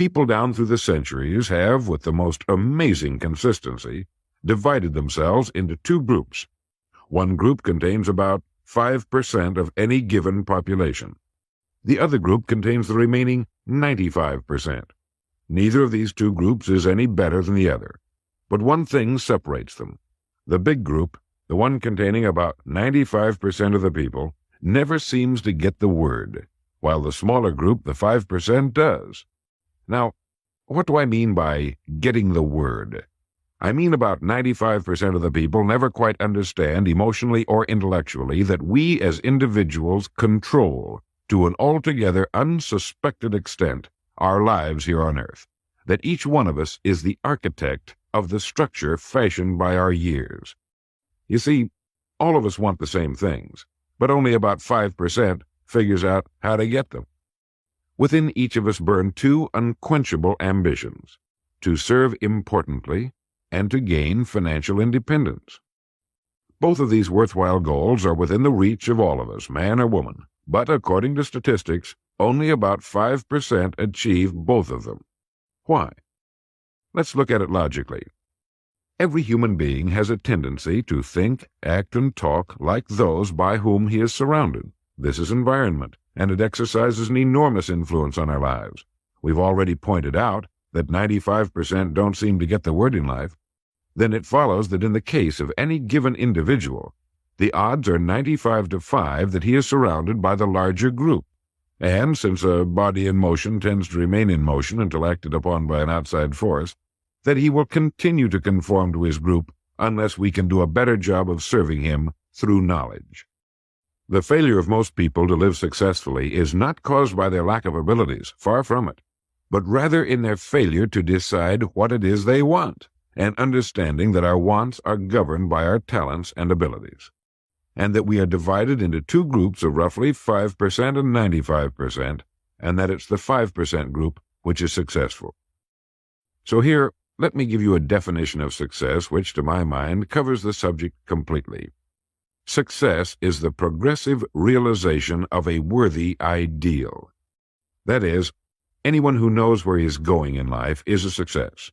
People down through the centuries have, with the most amazing consistency, divided themselves into two groups. One group contains about 5% of any given population. The other group contains the remaining 95%. Neither of these two groups is any better than the other. But one thing separates them. The big group, the one containing about 95% of the people, never seems to get the word, while the smaller group, the 5%, does. Now, what do I mean by getting the word? I mean about 95% of the people never quite understand, emotionally or intellectually, that we as individuals control, to an altogether unsuspected extent, our lives here on earth, that each one of us is the architect of the structure fashioned by our years. You see, all of us want the same things, but only about 5% figures out how to get them. Within each of us burn two unquenchable ambitions: to serve importantly and to gain financial independence. Both of these worthwhile goals are within the reach of all of us, man or woman, but according to statistics, only about 5% achieve both of them. Why? Let's look at it logically. Every human being has a tendency to think, act, and talk like those by whom he is surrounded. This is environment, and it exercises an enormous influence on our lives. We've already pointed out that 95% don't seem to get the word in life. Then it follows that in the case of any given individual, the odds are 95-5 that he is surrounded by the larger group. And since a body in motion tends to remain in motion until acted upon by an outside force, that he will continue to conform to his group unless we can do a better job of serving him through knowledge. The failure of most people to live successfully is not caused by their lack of abilities, far from it, but rather in their failure to decide what it is they want, and understanding that our wants are governed by our talents and abilities, and that we are divided into two groups of roughly 5% and 95%, and that it's the 5% group which is successful. So here, let me give you a definition of success which, to my mind, covers the subject completely. Success is the progressive realization of a worthy ideal. That is, anyone who knows where he is going in life is a success.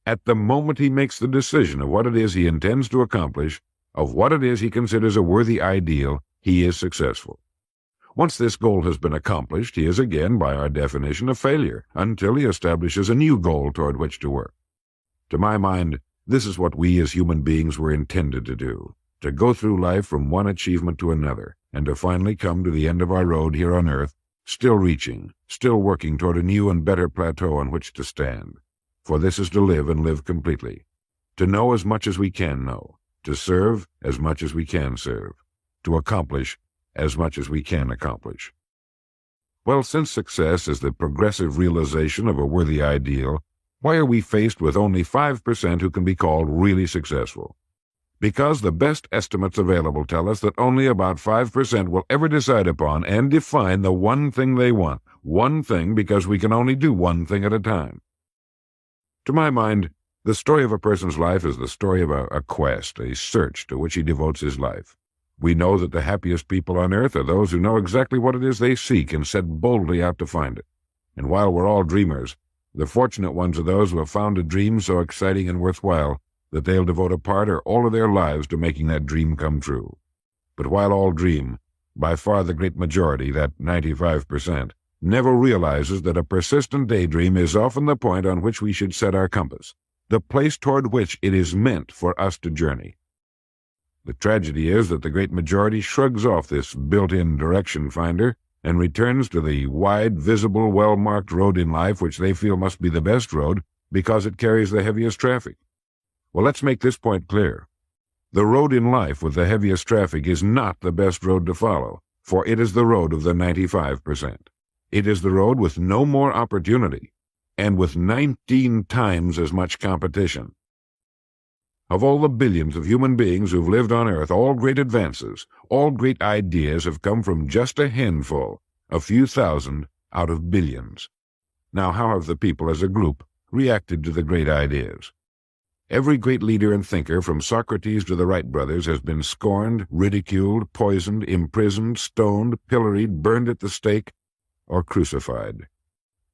At the moment he makes the decision of what it is he intends to accomplish, of what it is he considers a worthy ideal, he is successful. Once this goal has been accomplished, he is again, by our definition, a failure, until he establishes a new goal toward which to work. To my mind, this is what we as human beings were intended to do, to go through life from one achievement to another, and to finally come to the end of our road here on earth, still reaching, still working toward a new and better plateau on which to stand. For this is to live and live completely, to know as much as we can know, to serve as much as we can serve, to accomplish as much as we can accomplish. Well, since success is the progressive realization of a worthy ideal, why are we faced with only 5% who can be called really successful? Because the best estimates available tell us that only about 5% will ever decide upon and define the one thing they want, one thing because we can only do one thing at a time. To my mind, the story of a person's life is the story of a quest, a search to which he devotes his life. We know that the happiest people on earth are those who know exactly what it is they seek and set boldly out to find it. And while we're all dreamers, the fortunate ones are those who have found a dream so exciting and worthwhile that they'll devote a part or all of their lives to making that dream come true. But while all dream, by far the great majority, that 95%, never realizes that a persistent daydream is often the point on which we should set our compass, the place toward which it is meant for us to journey. The tragedy is that the great majority shrugs off this built-in direction finder and returns to the wide, visible, well-marked road in life which they feel must be the best road because it carries the heaviest traffic. Well, let's make this point clear. The road in life with the heaviest traffic is not the best road to follow, for it is the road of the 95%. It is the road with no more opportunity, and with 19 times as much competition. Of all the billions of human beings who've lived on Earth, all great advances, all great ideas have come from just a handful, a few thousand out of billions. Now, how have the people as a group reacted to the great ideas? Every great leader and thinker, from Socrates to the Wright brothers, has been scorned, ridiculed, poisoned, imprisoned, stoned, pilloried, burned at the stake, or crucified.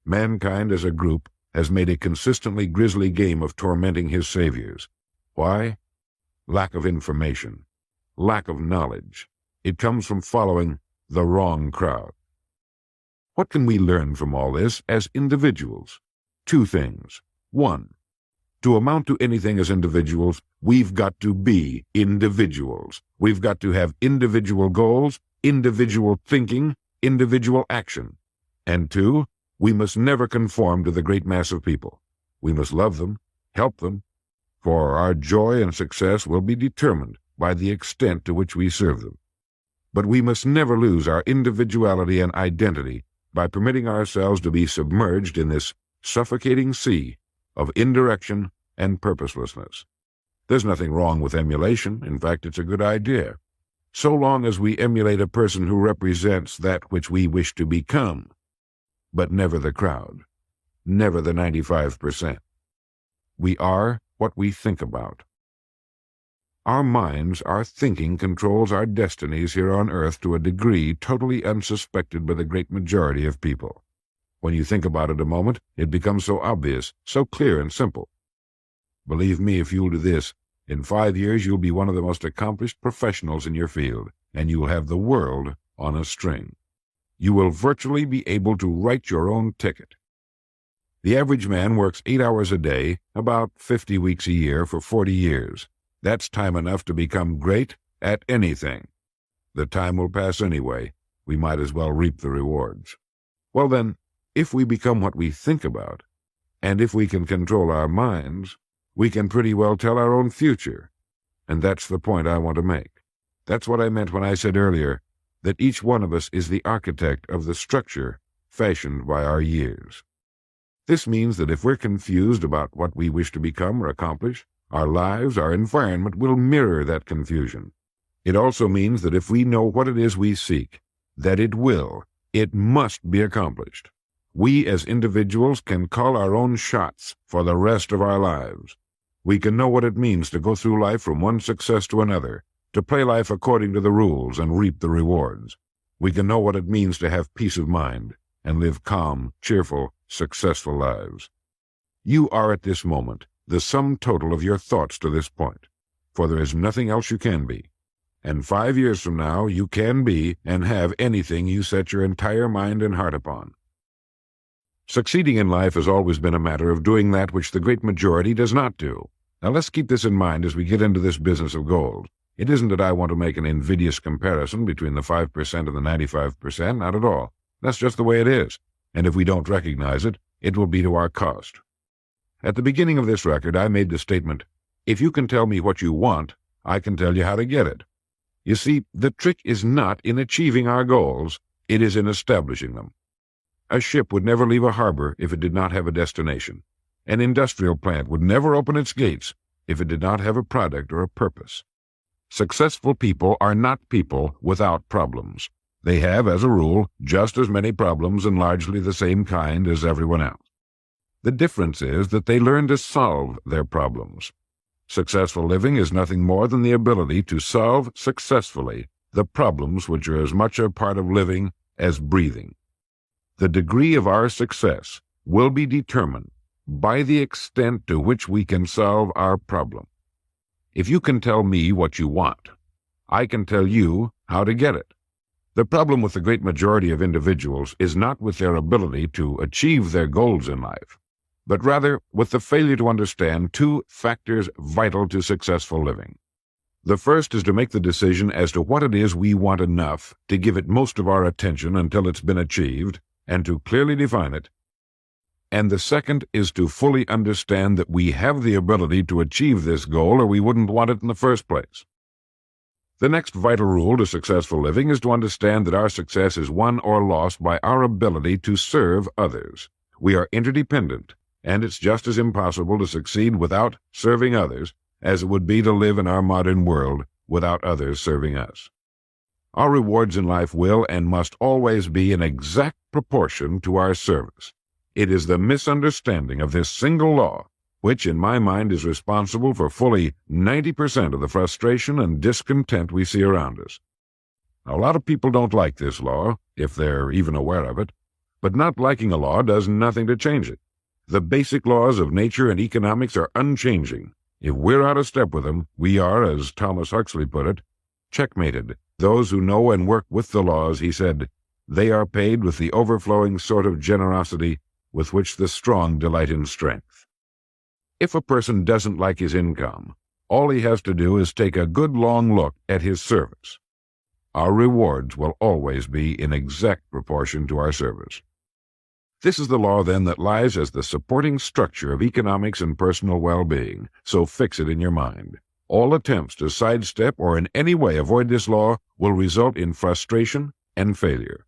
Mankind as a group has made a consistently grisly game of tormenting his saviors. Why? Lack of information. Lack of knowledge. It comes from following the wrong crowd. What can we learn from all this as individuals? Two things. One, to amount to anything as individuals, we've got to be individuals. We've got to have individual goals, individual thinking, individual action. And two, we must never conform to the great mass of people. We must love them, help them, for our joy and success will be determined by the extent to which we serve them. But we must never lose our individuality and identity by permitting ourselves to be submerged in this suffocating sea of indirection and purposelessness. There's nothing wrong with emulation. In fact, it's a good idea, so long as we emulate a person who represents that which we wish to become, but never the crowd, never the 95%. We are what we think about. Our minds, our thinking controls our destinies here on earth to a degree totally unsuspected by the great majority of people. When you think about it a moment, it becomes so obvious, so clear and simple. Believe me, if you'll do this, in 5 years you'll be one of the most accomplished professionals in your field, and you will have the world on a string. You will virtually be able to write your own ticket. The average man works 8 hours a day, about 50 weeks a year for 40 years. That's time enough to become great at anything. The time will pass anyway. We might as well reap the rewards. Well then, if we become what we think about, and if we can control our minds, we can pretty well tell our own future. And that's the point I want to make. That's what I meant when I said earlier that each one of us is the architect of the structure fashioned by our years. This means that if we're confused about what we wish to become or accomplish, our lives, our environment will mirror that confusion. It also means that if we know what it is we seek, that it must be accomplished. We as individuals can call our own shots for the rest of our lives. We can know what it means to go through life from one success to another, to play life according to the rules and reap the rewards. We can know what it means to have peace of mind and live calm, cheerful, successful lives. You are at this moment the sum total of your thoughts to this point, for there is nothing else you can be. And 5 years from now you can be and have anything you set your entire mind and heart upon. Succeeding in life has always been a matter of doing that which the great majority does not do. Now let's keep this in mind as we get into this business of gold. It isn't that I want to make an invidious comparison between the 5% and the 95%, not at all. That's just the way it is, and if we don't recognize it, it will be to our cost. At the beginning of this record, I made the statement, if you can tell me what you want, I can tell you how to get it. You see, the trick is not in achieving our goals, it is in establishing them. A ship would never leave a harbor if it did not have a destination. An industrial plant would never open its gates if it did not have a product or a purpose. Successful people are not people without problems. They have, as a rule, just as many problems and largely the same kind as everyone else. The difference is that they learn to solve their problems. Successful living is nothing more than the ability to solve successfully the problems which are as much a part of living as breathing. The degree of our success will be determined by the extent to which we can solve our problem. If you can tell me what you want, I can tell you how to get it. The problem with the great majority of individuals is not with their ability to achieve their goals in life, but rather with the failure to understand two factors vital to successful living. The first is to make the decision as to what it is we want enough to give it most of our attention until it's been achieved, and to clearly define it. And the second is to fully understand that we have the ability to achieve this goal or we wouldn't want it in the first place. The next vital rule to successful living is to understand that our success is won or lost by our ability to serve others. We are interdependent, and it's just as impossible to succeed without serving others as it would be to live in our modern world without others serving us. Our rewards in life will and must always be in exact proportion to our service. It is the misunderstanding of this single law which, in my mind, is responsible for fully 90% of the frustration and discontent we see around us. Now, a lot of people don't like this law, if they're even aware of it, but not liking a law does nothing to change it. The basic laws of nature and economics are unchanging. If we're out of step with them, we are, as Thomas Huxley put it, checkmated. Those who know and work with the laws, he said, they are paid with the overflowing sort of generosity with which the strong delight in strength. If a person doesn't like his income, all he has to do is take a good long look at his service. Our rewards will always be in exact proportion to our service. This is the law, then, that lies as the supporting structure of economics and personal well-being, so fix it in your mind. All attempts to sidestep or in any way avoid this law will result in frustration and failure.